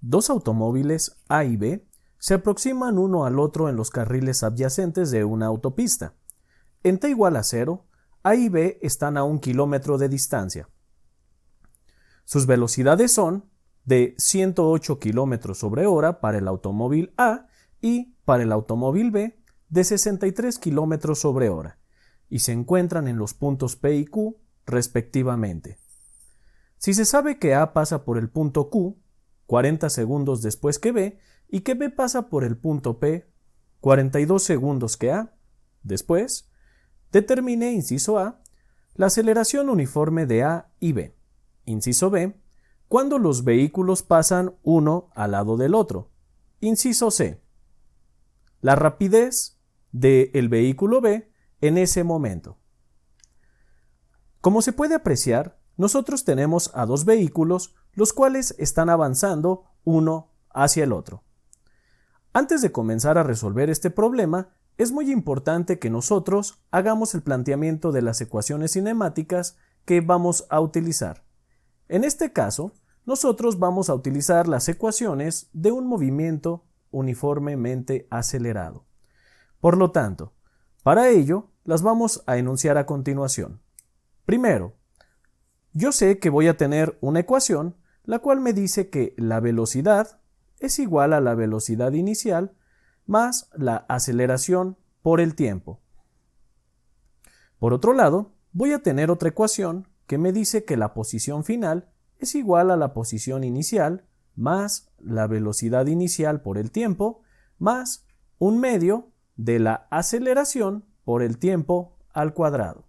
Dos automóviles A y B se aproximan uno al otro en los carriles adyacentes de una autopista. En t igual a 0, A y B están a 1 kilómetro de distancia. Sus velocidades son de 108 km sobre hora para el automóvil A y para el automóvil B de 63 km sobre hora, y se encuentran en los puntos P y Q respectivamente. Si se sabe que A pasa por el punto Q 40 segundos después que B y que B pasa por el punto P 42 segundos que A después, determine, inciso A, la aceleración uniforme de A y B. Inciso B, cuando los vehículos pasan uno al lado del otro. Inciso C, la rapidez del vehículo B en ese momento. Como se puede apreciar, nosotros tenemos a dos vehículos, los cuales están avanzando uno hacia el otro. Antes de comenzar a resolver este problema, es muy importante que nosotros hagamos el planteamiento de las ecuaciones cinemáticas que vamos a utilizar. En este caso, nosotros vamos a utilizar las ecuaciones de un movimiento uniformemente acelerado. Por lo tanto, para ello, las vamos a enunciar a continuación. Primero, yo sé que voy a tener una ecuación, la cual me dice que la velocidad es igual a la velocidad inicial más la aceleración por el tiempo. Por otro lado, voy a tener otra ecuación que me dice que la posición final es igual a la posición inicial más la velocidad inicial por el tiempo más un medio de la aceleración por el tiempo al cuadrado.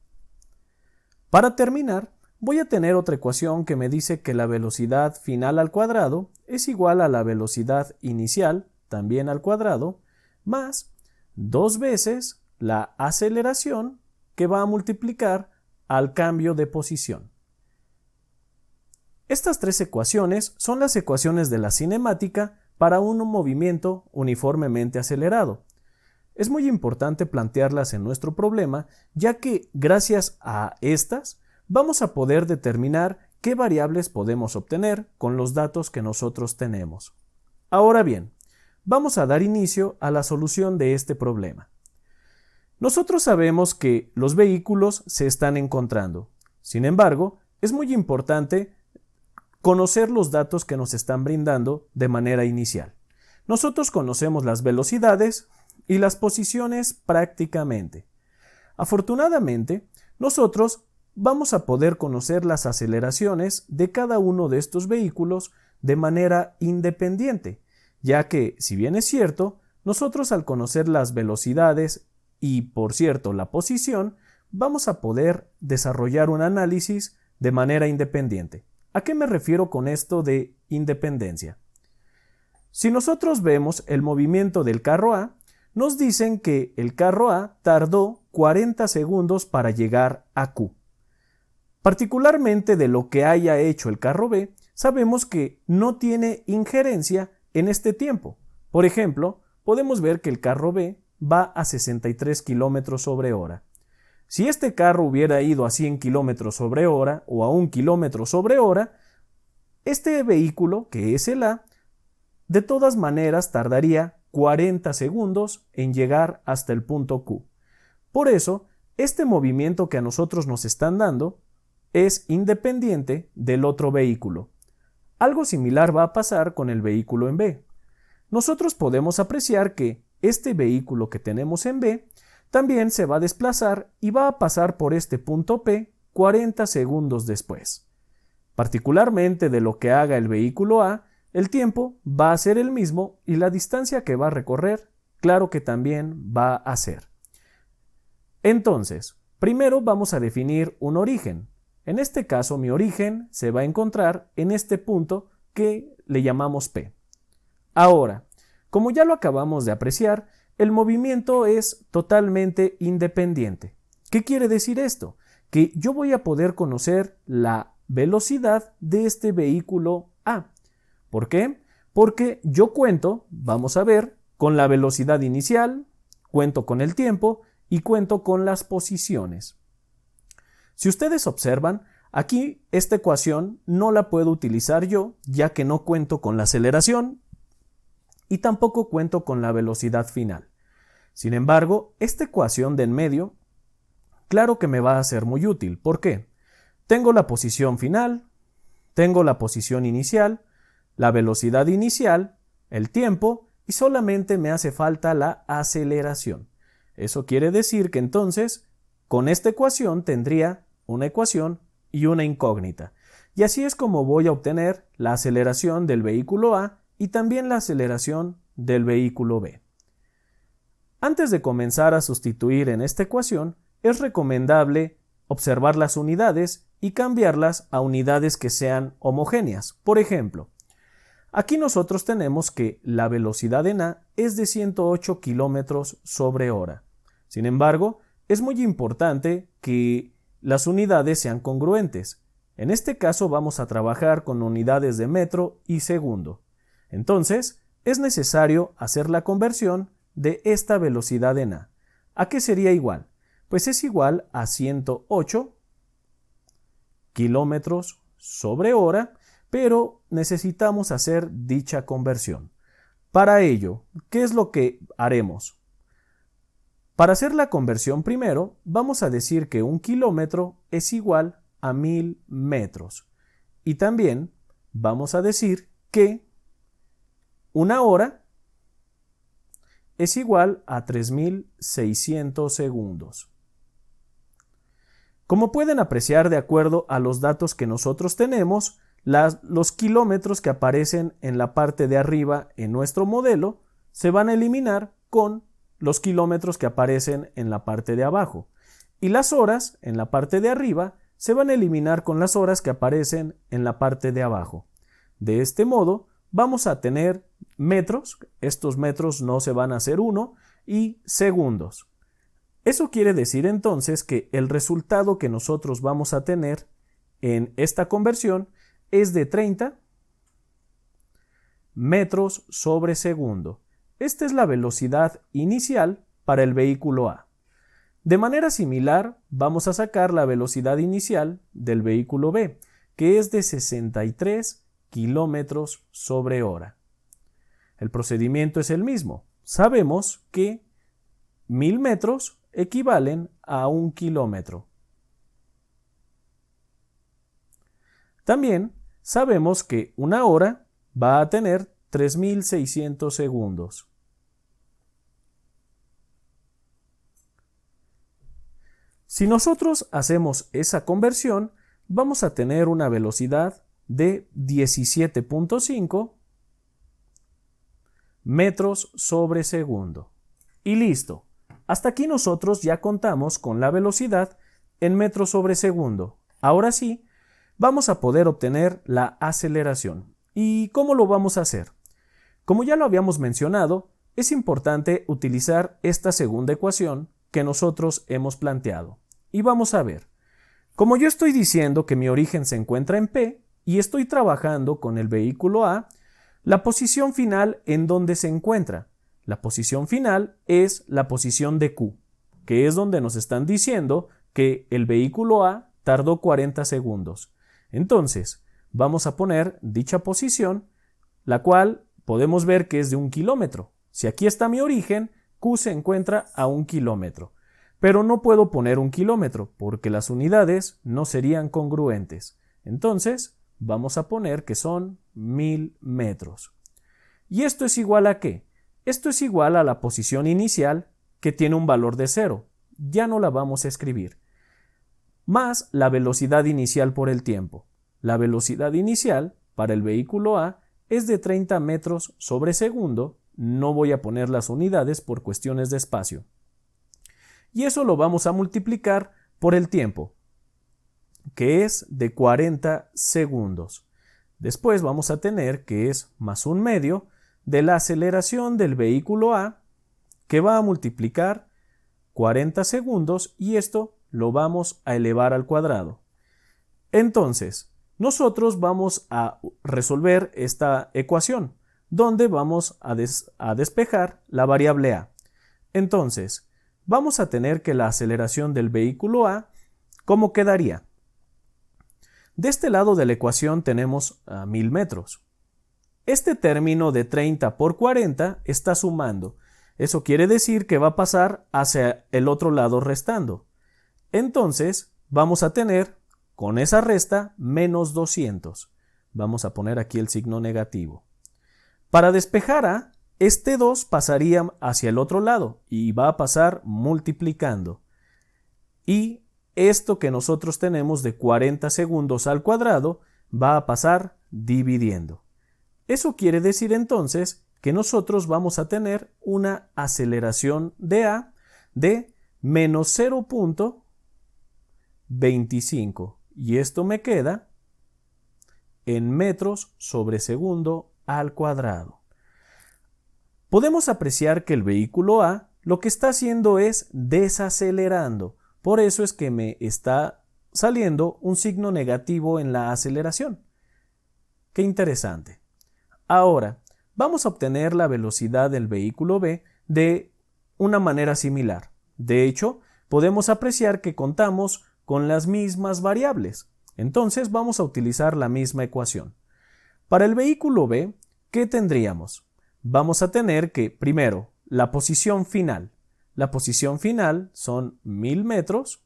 Para terminar, voy a tener otra ecuación que me dice que la velocidad final al cuadrado es igual a la velocidad inicial, también al cuadrado, más 2 veces la aceleración que va a multiplicar al cambio de posición. Estas tres ecuaciones son las ecuaciones de la cinemática para un movimiento uniformemente acelerado. Es muy importante plantearlas en nuestro problema, ya que gracias a estas vamos a poder determinar qué variables podemos obtener con los datos que nosotros tenemos. Ahora bien, vamos a dar inicio a la solución de este problema. Nosotros sabemos que los vehículos se están encontrando. Sin embargo, es muy importante conocer los datos que nos están brindando de manera inicial. Nosotros conocemos las velocidades y las posiciones prácticamente. Afortunadamente, nosotros vamos a poder conocer las aceleraciones de cada uno de estos vehículos de manera independiente, ya que, si bien es cierto, nosotros al conocer las velocidades y, por cierto, la posición, vamos a poder desarrollar un análisis de manera independiente. ¿A qué me refiero con esto de independencia? Si nosotros vemos el movimiento del carro A, nos dicen que el carro A tardó 40 segundos para llegar a Q. Particularmente de lo que haya hecho el carro B, sabemos que no tiene injerencia en este tiempo. Por ejemplo, podemos ver que el carro B va a 63 km sobre hora. Si este carro hubiera ido a 100 km sobre hora o a 1 km sobre hora, este vehículo, que es el A, de todas maneras tardaría 40 segundos en llegar hasta el punto Q. Por eso, este movimiento que a nosotros nos están dando es independiente del otro vehículo. Algo similar va a pasar con el vehículo en B. Nosotros podemos apreciar que este vehículo que tenemos en B también se va a desplazar y va a pasar por este punto P 40 segundos después. Particularmente de lo que haga el vehículo A, el tiempo va a ser el mismo y la distancia que va a recorrer, claro que también va a ser. Entonces, primero vamos a definir un origen. En este caso, mi origen se va a encontrar en este punto que le llamamos P. Ahora, como ya lo acabamos de apreciar, el movimiento es totalmente independiente. ¿Qué quiere decir esto? Que yo voy a poder conocer la velocidad de este vehículo A. ¿Por qué? Porque yo cuento, vamos a ver, con la velocidad inicial, cuento con el tiempo y cuento con las posiciones. Si ustedes observan, Aquí esta ecuación no la puedo utilizar yo, ya que no cuento con la aceleración y tampoco cuento con la velocidad final. Sin embargo, esta ecuación de en medio, claro que me va a ser muy útil. ¿Por qué? Tengo la posición final, tengo la posición inicial, la velocidad inicial, el tiempo y solamente me hace falta la aceleración. Eso quiere decir que entonces, con esta ecuación tendría una ecuación y una incógnita. Y así es como voy a obtener la aceleración del vehículo A y también la aceleración del vehículo B. Antes de comenzar a sustituir en esta ecuación, es recomendable observar las unidades y cambiarlas a unidades que sean homogéneas. Por ejemplo, aquí nosotros tenemos que la velocidad en A es de 108 km/h. Sin embargo, es muy importante que las unidades sean congruentes. En este caso vamos a trabajar con unidades de metro y segundo. Entonces, es necesario hacer la conversión de esta velocidad en A. ¿A qué sería igual? Pues es igual a 108 km/h, pero necesitamos hacer dicha conversión. Para ello, ¿qué es lo que haremos? Para hacer la conversión primero, vamos a decir que 1 kilómetro es igual a 1000 metros. Y también vamos a decir que 1 hora es igual a 3600 segundos. Como pueden apreciar, de acuerdo a los datos que nosotros tenemos, los kilómetros que aparecen en la parte de arriba en nuestro modelo se van a eliminar con los kilómetros que aparecen en la parte de abajo. Y las horas en la parte de arriba se van a eliminar con las horas que aparecen en la parte de abajo. De este modo, vamos a tener metros, estos metros no se van a hacer 1, y segundos. Eso quiere decir entonces que el resultado que nosotros vamos a tener en esta conversión es de 30 metros sobre segundo. Esta es la velocidad inicial para el vehículo A. De manera similar, vamos a sacar la velocidad inicial del vehículo B, que es de 63 km/h. El procedimiento es el mismo. Sabemos que 1000 metros equivalen a 1 kilómetro. También sabemos que 1 hora va a tener 3600 segundos. Si nosotros hacemos esa conversión, vamos a tener una velocidad de 17.5 metros sobre segundo. Y listo. Hasta aquí nosotros ya contamos con la velocidad en metros sobre segundo. Ahora sí, vamos a poder obtener la aceleración. ¿Y cómo lo vamos a hacer? Como ya lo habíamos mencionado, es importante utilizar esta segunda ecuación que nosotros hemos planteado. Y vamos a ver. Como yo estoy diciendo que mi origen se encuentra en P y estoy trabajando con el vehículo A, la posición final en donde se encuentra. La posición final es la posición de Q, que es donde nos están diciendo que el vehículo A tardó 40 segundos. Entonces, vamos a poner dicha posición, la cual podemos ver que es de 1 kilómetro. Si aquí está mi origen, Q se encuentra a 1 kilómetro. Pero no puedo poner 1 kilómetro porque las unidades no serían congruentes. Entonces, vamos a poner que son 1000 metros. ¿Y esto es igual a qué? Esto es igual a la posición inicial, que tiene un valor de 0. Ya no la vamos a escribir. Más la velocidad inicial por el tiempo. La velocidad inicial para el vehículo A es de 30 metros sobre segundo. No voy a poner las unidades por cuestiones de espacio. Y eso lo vamos a multiplicar por el tiempo, que es de 40 segundos. Después vamos a tener que es más 1/2 de la aceleración del vehículo A, que va a multiplicar 40 segundos y esto lo vamos a elevar al cuadrado. Entonces, nosotros vamos a resolver esta ecuación, donde vamos a despejar la variable A. Entonces, vamos a tener que la aceleración del vehículo A, ¿cómo quedaría? De este lado de la ecuación tenemos 1000 metros. Este término de 30 por 40 está sumando. Eso quiere decir que va a pasar hacia el otro lado restando. Entonces, vamos a tener, con esa resta, menos 200. Vamos a poner aquí el signo negativo. Para despejar A, este 2 pasaría hacia el otro lado y va a pasar multiplicando. Y esto que nosotros tenemos de 40 segundos al cuadrado va a pasar dividiendo. Eso quiere decir entonces que nosotros vamos a tener una aceleración de A de menos 0.25 y esto me queda en metros sobre segundo al cuadrado. Podemos apreciar que el vehículo A lo que está haciendo es desacelerando. Por eso es que me está saliendo un signo negativo en la aceleración. ¡Qué interesante! Ahora, vamos a obtener la velocidad del vehículo B de una manera similar. De hecho, podemos apreciar que contamos con las mismas variables. Entonces, vamos a utilizar la misma ecuación. Para el vehículo B, ¿qué tendríamos? Vamos a tener que, primero, la posición final. La posición final son 1000 metros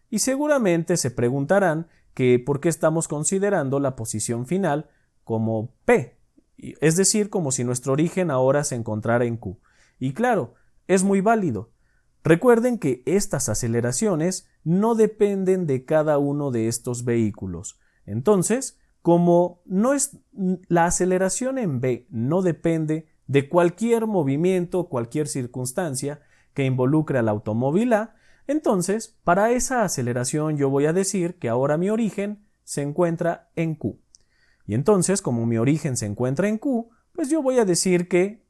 y seguramente se preguntarán que por qué estamos considerando la posición final como P. Es decir, como si nuestro origen ahora se encontrara en Q. Y claro, es muy válido. Recuerden que estas aceleraciones no dependen de cada uno de estos vehículos. Entonces, como la aceleración en B no depende de cualquier movimiento, cualquier circunstancia que involucre al automóvil A, entonces, para esa aceleración yo voy a decir que ahora mi origen se encuentra en Q. Y entonces, como mi origen se encuentra en Q, pues yo voy a decir que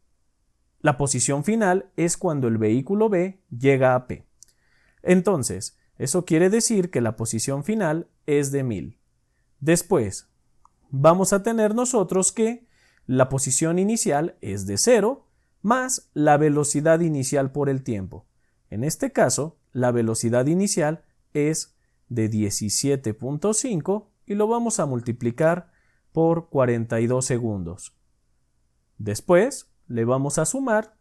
la posición final es cuando el vehículo B llega a P. Entonces, eso quiere decir que la posición final es de 1000. Después, vamos a tener nosotros que la posición inicial es de 0 más la velocidad inicial por el tiempo. En este caso, la velocidad inicial es de 17.5 y lo vamos a multiplicar por 42 segundos. Después le vamos a sumar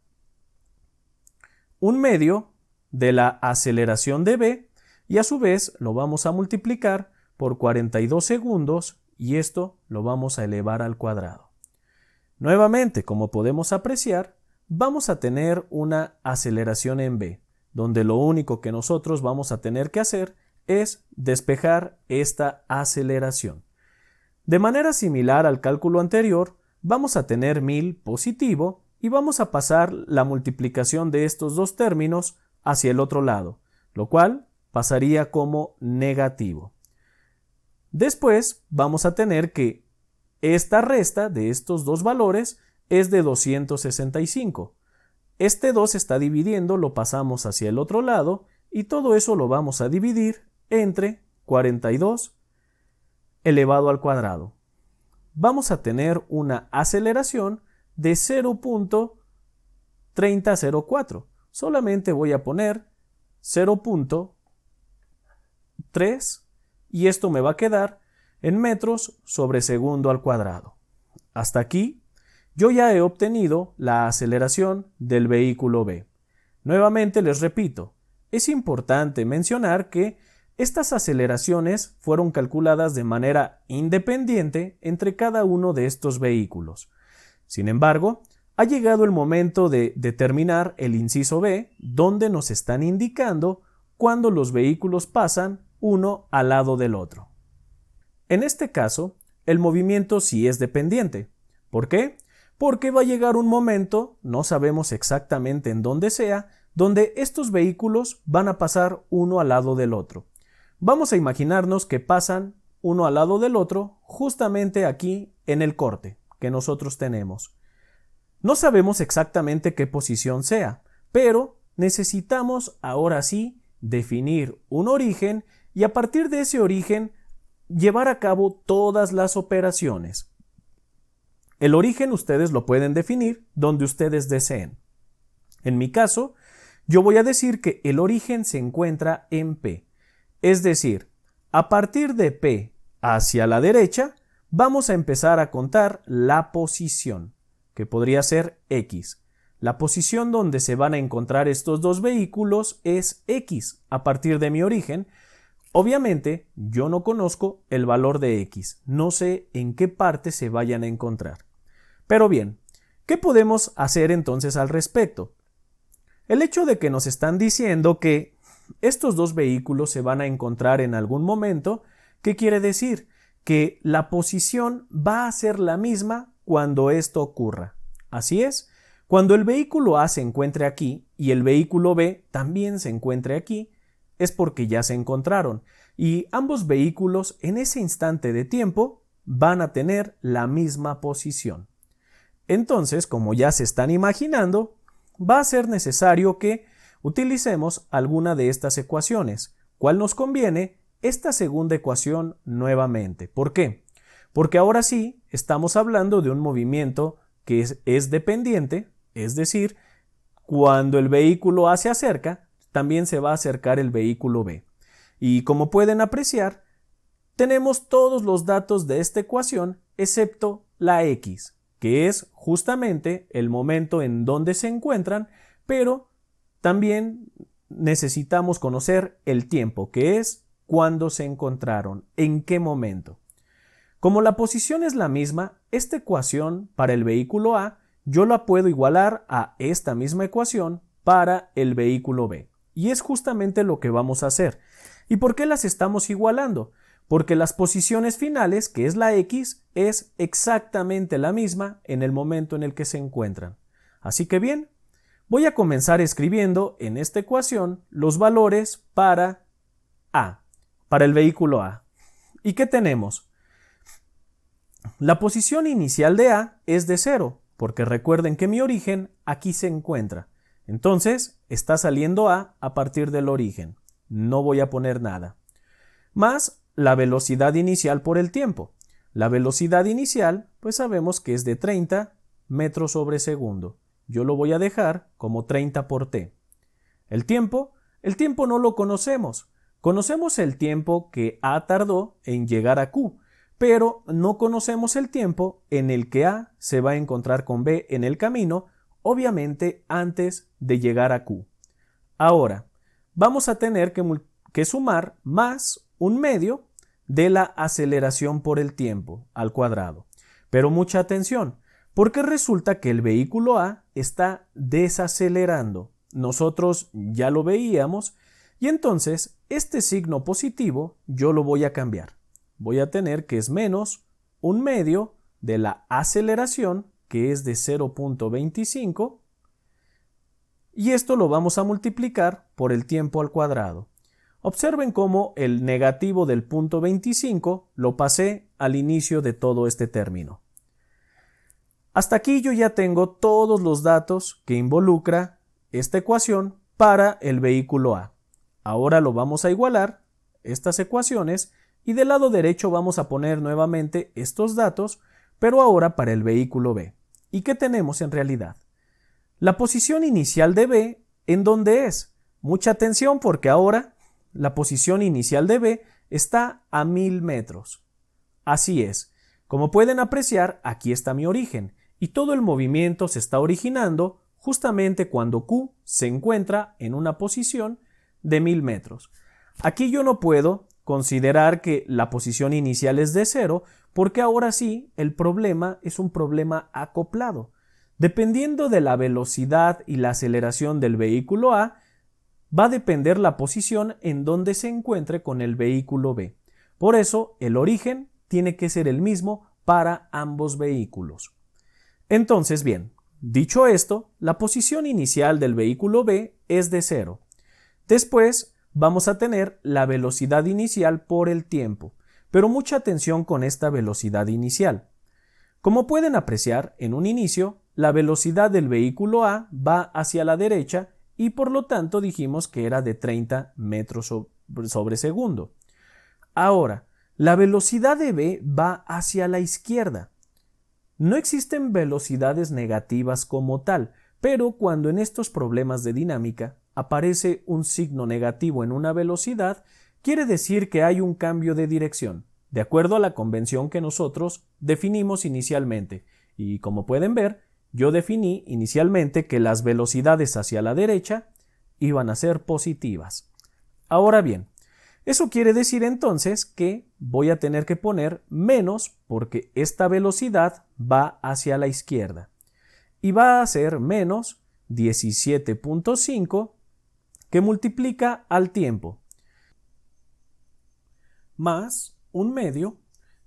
un medio de la aceleración de B y a su vez lo vamos a multiplicar por 42 segundos y esto lo vamos a elevar al cuadrado. Nuevamente, como podemos apreciar, vamos a tener una aceleración en B, donde lo único que nosotros vamos a tener que hacer es despejar esta aceleración. De manera similar al cálculo anterior, vamos a tener 1000 positivo y vamos a pasar la multiplicación de estos dos términos hacia el otro lado, lo cual pasaría como negativo. Después vamos a tener que esta resta de estos dos valores es de 265. Este 2 está dividiendo, lo pasamos hacia el otro lado y todo eso lo vamos a dividir entre 42 elevado al cuadrado. Vamos a tener una aceleración de 0.3004. Solamente voy a poner 0.3 y esto me va a quedar en metros sobre segundo al cuadrado. Hasta aquí, yo ya he obtenido la aceleración del vehículo B. Nuevamente les repito, es importante mencionar que estas aceleraciones fueron calculadas de manera independiente entre cada uno de estos vehículos. Sin embargo, ha llegado el momento de determinar el inciso B, donde nos están indicando cuando los vehículos pasan uno al lado del otro. En este caso, el movimiento sí es dependiente. ¿Por qué? Porque va a llegar un momento, no sabemos exactamente en dónde sea, donde estos vehículos van a pasar uno al lado del otro. Vamos a imaginarnos que pasan uno al lado del otro justamente aquí en el corte que nosotros tenemos. No sabemos exactamente qué posición sea, pero necesitamos ahora sí definir un origen y a partir de ese origen llevar a cabo todas las operaciones. El origen ustedes lo pueden definir donde ustedes deseen. En mi caso, yo voy a decir que el origen se encuentra en P. Es decir, a partir de P hacia la derecha, vamos a empezar a contar la posición, que podría ser X. La posición donde se van a encontrar estos dos vehículos es X a partir de mi origen. Obviamente, yo no conozco el valor de X, no sé en qué parte se vayan a encontrar. Pero bien, ¿qué podemos hacer entonces al respecto? El hecho de que nos están diciendo que estos dos vehículos se van a encontrar en algún momento, ¿qué quiere decir? Que la posición va a ser la misma cuando esto ocurra. Así es, cuando el vehículo A se encuentre aquí y el vehículo B también se encuentre aquí, es porque ya se encontraron y ambos vehículos en ese instante de tiempo van a tener la misma posición. Entonces, como ya se están imaginando, va a ser necesario que utilicemos alguna de estas ecuaciones. ¿Cuál nos conviene? Esta segunda ecuación nuevamente. ¿Por qué? Porque ahora sí estamos hablando de un movimiento que es dependiente, es decir, cuando el vehículo A se acerca, también se va a acercar el vehículo B. Y como pueden apreciar, tenemos todos los datos de esta ecuación excepto la X, que es justamente el momento en donde se encuentran, pero también necesitamos conocer el tiempo, que es cuándo se encontraron, en qué momento. Como la posición es la misma, esta ecuación para el vehículo A yo la puedo igualar a esta misma ecuación para el vehículo B. Y es justamente lo que vamos a hacer. ¿Y por qué las estamos igualando? Porque las posiciones finales, que es la X, es exactamente la misma en el momento en el que se encuentran. Así que bien, voy a comenzar escribiendo en esta ecuación los valores para A, para el vehículo A. ¿Y qué tenemos? La posición inicial de A es de 0, porque recuerden que mi origen aquí se encuentra. Entonces, está saliendo A partir del origen. No voy a poner nada. Más la velocidad inicial por el tiempo. La velocidad inicial, pues sabemos que es de 30 metros sobre segundo. Yo lo voy a dejar como 30 por t. El tiempo no lo conocemos. Conocemos el tiempo que A tardó en llegar a Q, pero no conocemos el tiempo en el que A se va a encontrar con B en el camino, obviamente antes de llegar a Q. Ahora, vamos a tener que sumar más un medio de la aceleración por el tiempo al cuadrado. Pero mucha atención, porque resulta que el vehículo A está desacelerando. Nosotros ya lo veíamos y entonces este signo positivo yo lo voy a cambiar. Voy a tener que es menos un medio de la aceleración, que es de 0.25, y esto lo vamos a multiplicar por el tiempo al cuadrado. Observen cómo el negativo del punto 25 lo pasé al inicio de todo este término. Hasta aquí yo ya tengo todos los datos que involucra esta ecuación para el vehículo A. Ahora lo vamos a igualar, estas ecuaciones, y del lado derecho vamos a poner nuevamente estos datos, pero ahora para el vehículo B. ¿Y qué tenemos en realidad? La posición inicial de B, ¿en dónde es? Mucha atención porque ahora la posición inicial de B está a 1000 metros. Así es. Como pueden apreciar, aquí está mi origen y todo el movimiento se está originando justamente cuando Q se encuentra en una posición de 1000 metros. Aquí yo no puedo considerar que la posición inicial es de 0 porque ahora sí el problema es un problema acoplado. Dependiendo de la velocidad y la aceleración del vehículo A, va a depender la posición en donde se encuentre con el vehículo B. Por eso, el origen tiene que ser el mismo para ambos vehículos. Entonces, bien, dicho esto, la posición inicial del vehículo B es de 0. Después, vamos a tener la velocidad inicial por el tiempo, pero mucha atención con esta velocidad inicial. Como pueden apreciar, en un inicio, la velocidad del vehículo A va hacia la derecha y por lo tanto dijimos que era de 30 metros sobre segundo. Ahora, la velocidad de B va hacia la izquierda. No existen velocidades negativas como tal, pero cuando en estos problemas de dinámica aparece un signo negativo en una velocidad, quiere decir que hay un cambio de dirección. de acuerdo a la convención que nosotros definimos inicialmente. Y como pueden ver, yo definí inicialmente que las velocidades hacia la derecha iban a ser positivas. Ahora bien, eso quiere decir entonces que voy a tener que poner menos porque esta velocidad va hacia la izquierda. Y va a ser menos 17.5 que multiplica al tiempo más un medio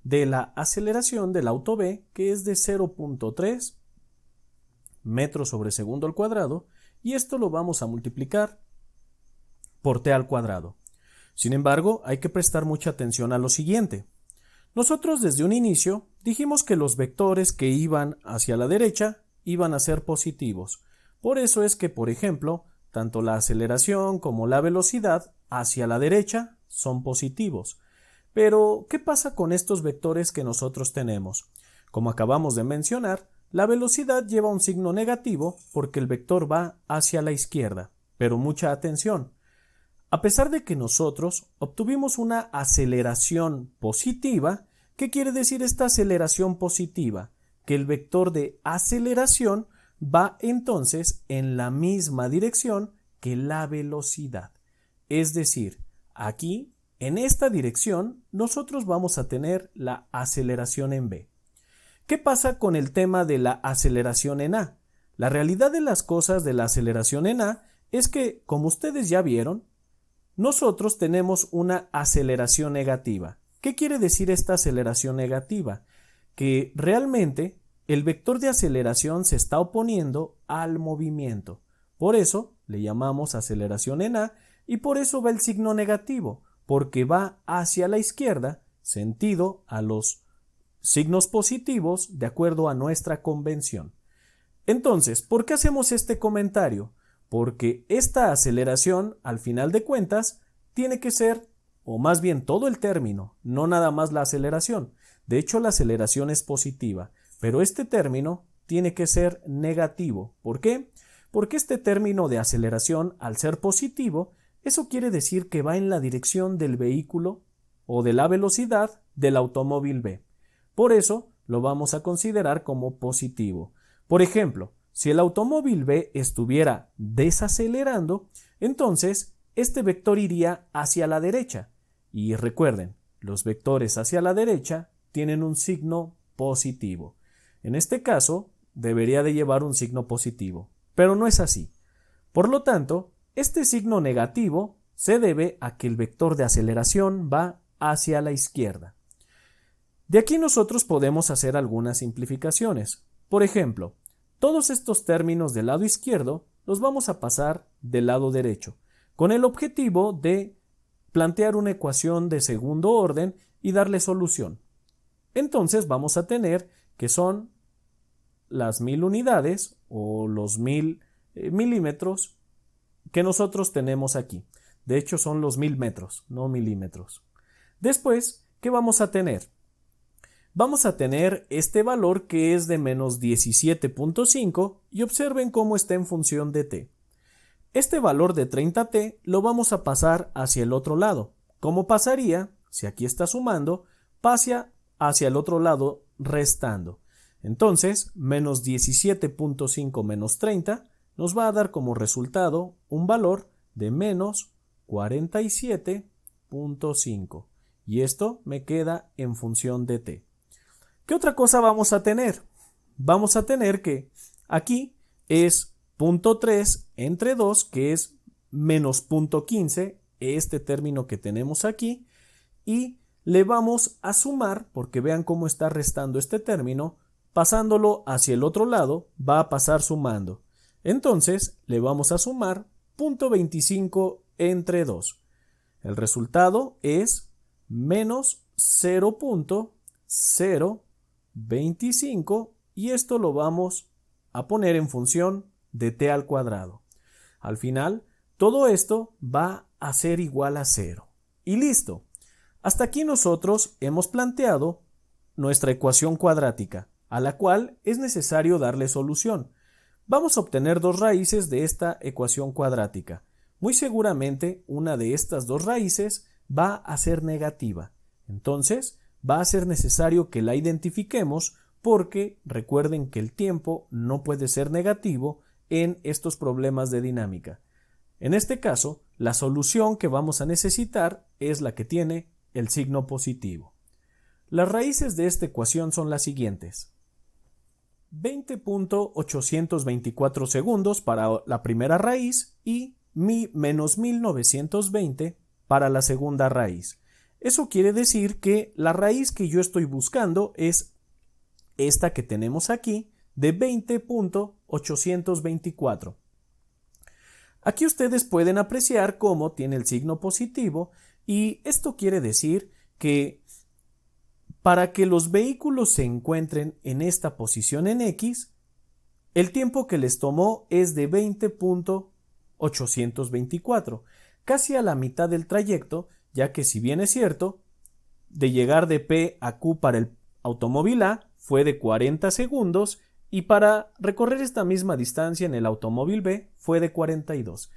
de la aceleración del auto B, que es de 0.3 metros sobre segundo al cuadrado, y esto lo vamos a multiplicar por t al cuadrado. Sin embargo, hay que prestar mucha atención a lo siguiente. Nosotros desde un inicio dijimos que los vectores que iban hacia la derecha iban a ser positivos. Por eso es que, por ejemplo, tanto la aceleración como la velocidad hacia la derecha son positivos. Pero, ¿qué pasa con estos vectores que nosotros tenemos? Como acabamos de mencionar, la velocidad lleva un signo negativo porque el vector va hacia la izquierda. Pero mucha atención. A pesar de que nosotros obtuvimos una aceleración positiva, ¿qué quiere decir esta aceleración positiva? Que el vector de aceleración va entonces en la misma dirección que la velocidad. Es decir, aquí, en esta dirección, nosotros vamos a tener la aceleración en B. ¿Qué pasa con el tema de la aceleración en A? La realidad de las cosas de la aceleración en A es que, como ustedes ya vieron, nosotros tenemos una aceleración negativa. ¿Qué quiere decir esta aceleración negativa? Que realmente el vector de aceleración se está oponiendo al movimiento. Por eso le llamamos aceleración en A y por eso va el signo negativo, porque va hacia la izquierda, sentido a los signos positivos de acuerdo a nuestra convención. Entonces, ¿por qué hacemos este comentario? Porque esta aceleración, al final de cuentas, tiene que ser, o más bien todo el término, no nada más la aceleración. De hecho, la aceleración es positiva, pero este término tiene que ser negativo. ¿Por qué? Porque este término de aceleración, al ser positivo, eso quiere decir que va en la dirección del vehículo o de la velocidad del automóvil B. Por eso lo vamos a considerar como positivo. Por ejemplo, si el automóvil B estuviera desacelerando, entonces este vector iría hacia la derecha. Y recuerden, los vectores hacia la derecha tienen un signo positivo. En este caso, debería de llevar un signo positivo, pero no es así. Por lo tanto, este signo negativo se debe a que el vector de aceleración va hacia la izquierda. De aquí nosotros podemos hacer algunas simplificaciones. Por ejemplo, todos estos términos del lado izquierdo los vamos a pasar del lado derecho, con el objetivo de plantear una ecuación de segundo orden y darle solución. Entonces vamos a tener que son las 1000 unidades o los 1000 milímetros que nosotros tenemos aquí. De hecho son los 1000 metros, no milímetros. Después, ¿qué vamos a tener? Vamos a tener este valor que es de menos 17.5 y observen cómo está en función de t. Este valor de 30t lo vamos a pasar hacia el otro lado. ¿Cómo pasaría? Si aquí está sumando, pasa hacia el otro lado restando. Entonces, menos 17.5 menos 30 nos va a dar como resultado un valor de menos 47.5. Y esto me queda en función de t. ¿Qué otra cosa vamos a tener? Vamos a tener que aquí es 0.3 entre 2, que es menos 0.15, este término que tenemos aquí, y le vamos a sumar, porque vean cómo está restando este término, pasándolo hacia el otro lado, va a pasar sumando. Entonces, le vamos a sumar 0.25 entre 2. El resultado es menos 0.025 y esto lo vamos a poner en función de t al cuadrado. Al final, todo esto va a ser igual a 0. Y listo. Hasta aquí nosotros hemos planteado nuestra ecuación cuadrática, a la cual es necesario darle solución. Vamos a obtener dos raíces de esta ecuación cuadrática. Muy seguramente una de estas dos raíces va a ser negativa. Entonces, va a ser necesario que la identifiquemos porque recuerden que el tiempo no puede ser negativo en estos problemas de dinámica. En este caso, la solución que vamos a necesitar es la que tiene el signo positivo. Las raíces de esta ecuación son las siguientes. 20.824 segundos para la primera raíz y menos 1920 para la segunda raíz. Eso quiere decir que la raíz que yo estoy buscando es esta que tenemos aquí de 20.824. Aquí ustedes pueden apreciar cómo tiene el signo positivo y esto quiere decir que para que los vehículos se encuentren en esta posición en X, el tiempo que les tomó es de 20.824, casi a la mitad del trayecto, ya que si bien es cierto, de llegar de P a Q para el automóvil A fue de 40 segundos y para recorrer esta misma distancia en el automóvil B fue de 42.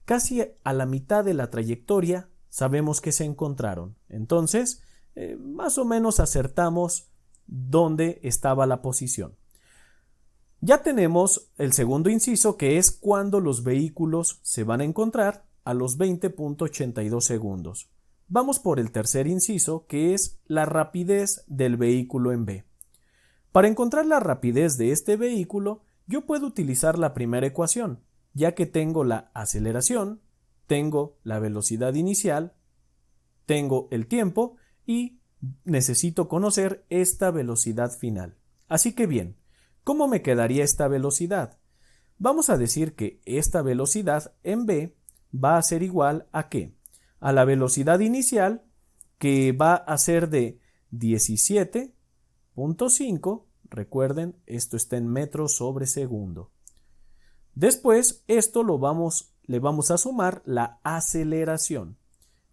Casi a la mitad de la trayectoria sabemos que se encontraron. Entonces, más o menos acertamos dónde estaba la posición. Ya tenemos el segundo inciso, que es cuando los vehículos se van a encontrar a los 20.82 segundos. Vamos por el tercer inciso, que es la rapidez del vehículo en B. Para encontrar la rapidez de este vehículo, yo puedo utilizar la primera ecuación, ya que tengo la aceleración, tengo la velocidad inicial, tengo el tiempo y necesito conocer esta velocidad final. Así que bien, ¿cómo me quedaría esta velocidad? Vamos a decir que esta velocidad en B va a ser igual ¿a qué? A la velocidad inicial, que va a ser de 17.5, recuerden, esto está en metros sobre segundo. Después, esto le vamos a sumar la aceleración.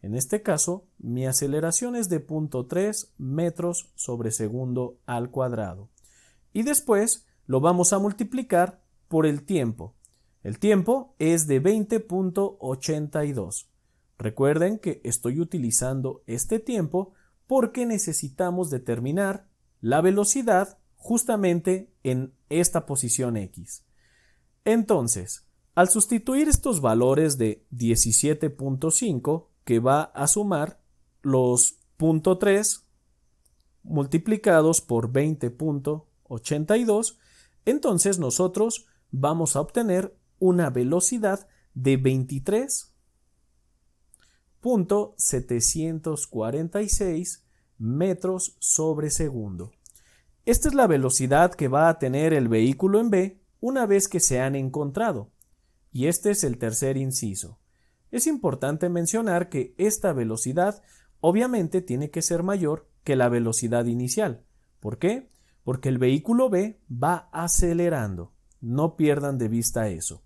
En este caso, mi aceleración es de 0.3 metros sobre segundo al cuadrado. Y después lo vamos a multiplicar por el tiempo. El tiempo es de 20.82. Recuerden que estoy utilizando este tiempo porque necesitamos determinar la velocidad justamente en esta posición X. Entonces, al sustituir estos valores de 17.5, que va a sumar los 0.3 multiplicados por 20.82, entonces nosotros vamos a obtener una velocidad de 23.746 metros sobre segundo. Esta es la velocidad que va a tener el vehículo en B una vez que se han encontrado. Y este es el tercer inciso. Es importante mencionar que esta velocidad obviamente tiene que ser mayor que la velocidad inicial. ¿Por qué? Porque el vehículo B va acelerando. No pierdan de vista eso.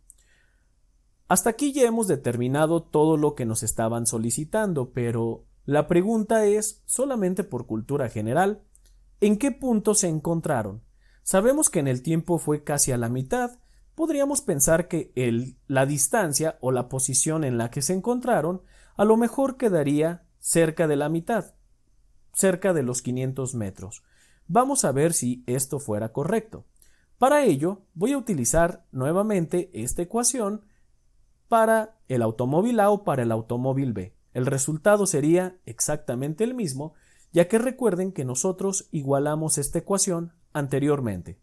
Hasta aquí ya hemos determinado todo lo que nos estaban solicitando, pero la pregunta es, solamente por cultura general, ¿en qué punto se encontraron? Sabemos que en el tiempo fue casi a la mitad. Podríamos pensar que la distancia o la posición en la que se encontraron a lo mejor quedaría cerca de la mitad, cerca de los 500 metros. Vamos a ver si esto fuera correcto. Para ello, voy a utilizar nuevamente esta ecuación para el automóvil A o para el automóvil B. El resultado sería exactamente el mismo, ya que recuerden que nosotros igualamos esta ecuación anteriormente.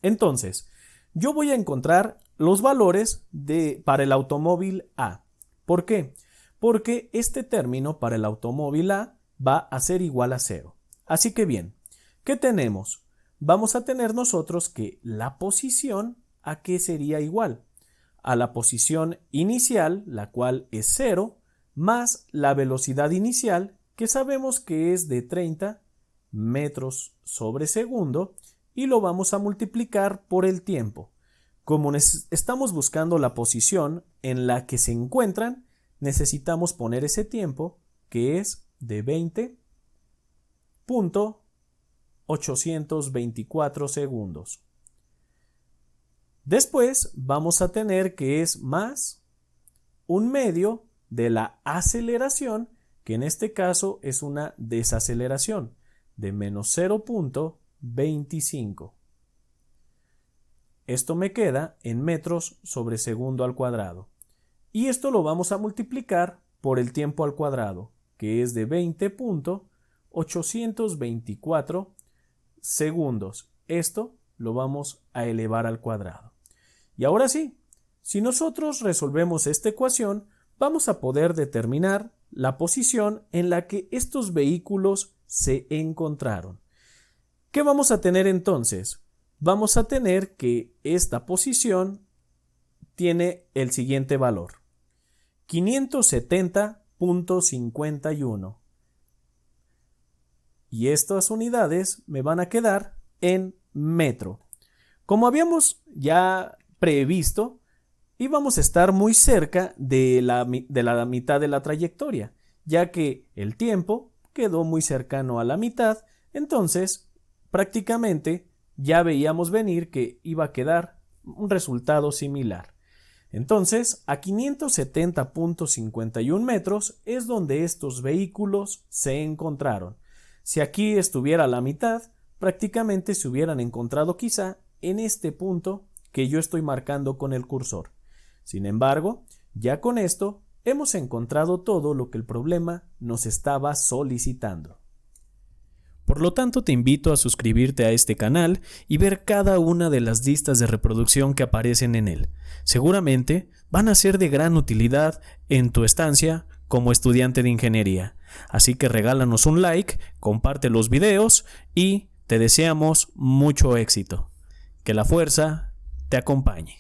Entonces, yo voy a encontrar los valores para el automóvil A. ¿Por qué? Porque este término para el automóvil A va a ser igual a 0. Así que bien, ¿qué tenemos? Vamos a tener nosotros que la posición, ¿a qué sería igual? A la posición inicial, la cual es 0, más la velocidad inicial, que sabemos que es de 30 metros sobre segundo, y lo vamos a multiplicar por el tiempo. Como estamos buscando la posición en la que se encuentran, necesitamos poner ese tiempo, que es de 20.824 segundos. Después vamos a tener que es más un medio de la aceleración, que en este caso es una desaceleración. de menos 0.25. Esto me queda en metros sobre segundo al cuadrado. Y esto lo vamos a multiplicar por el tiempo al cuadrado, que es de 20.824 segundos. Esto lo vamos a elevar al cuadrado. Y ahora sí, si nosotros resolvemos esta ecuación, vamos a poder determinar la posición en la que estos vehículos se encontraron. ¿Qué vamos a tener entonces? Vamos a tener que esta posición tiene el siguiente valor: 570.51. Y estas unidades me van a quedar en metro. Como habíamos ya previsto, íbamos a estar muy cerca de la mitad de la trayectoria, ya que el tiempo quedó muy cercano a la mitad, entonces prácticamente ya veíamos venir que iba a quedar un resultado similar. Entonces, a 570.51 metros es donde estos vehículos se encontraron. Si aquí estuviera la mitad, prácticamente se hubieran encontrado quizá en este punto que yo estoy marcando con el cursor. Sin embargo, ya con esto hemos encontrado todo lo que el problema nos estaba solicitando. Por lo tanto, te invito a suscribirte a este canal y ver cada una de las listas de reproducción que aparecen en él. Seguramente van a ser de gran utilidad en tu estancia como estudiante de ingeniería. Así que regálanos un like, comparte los videos y te deseamos mucho éxito. Que la fuerza te acompañe.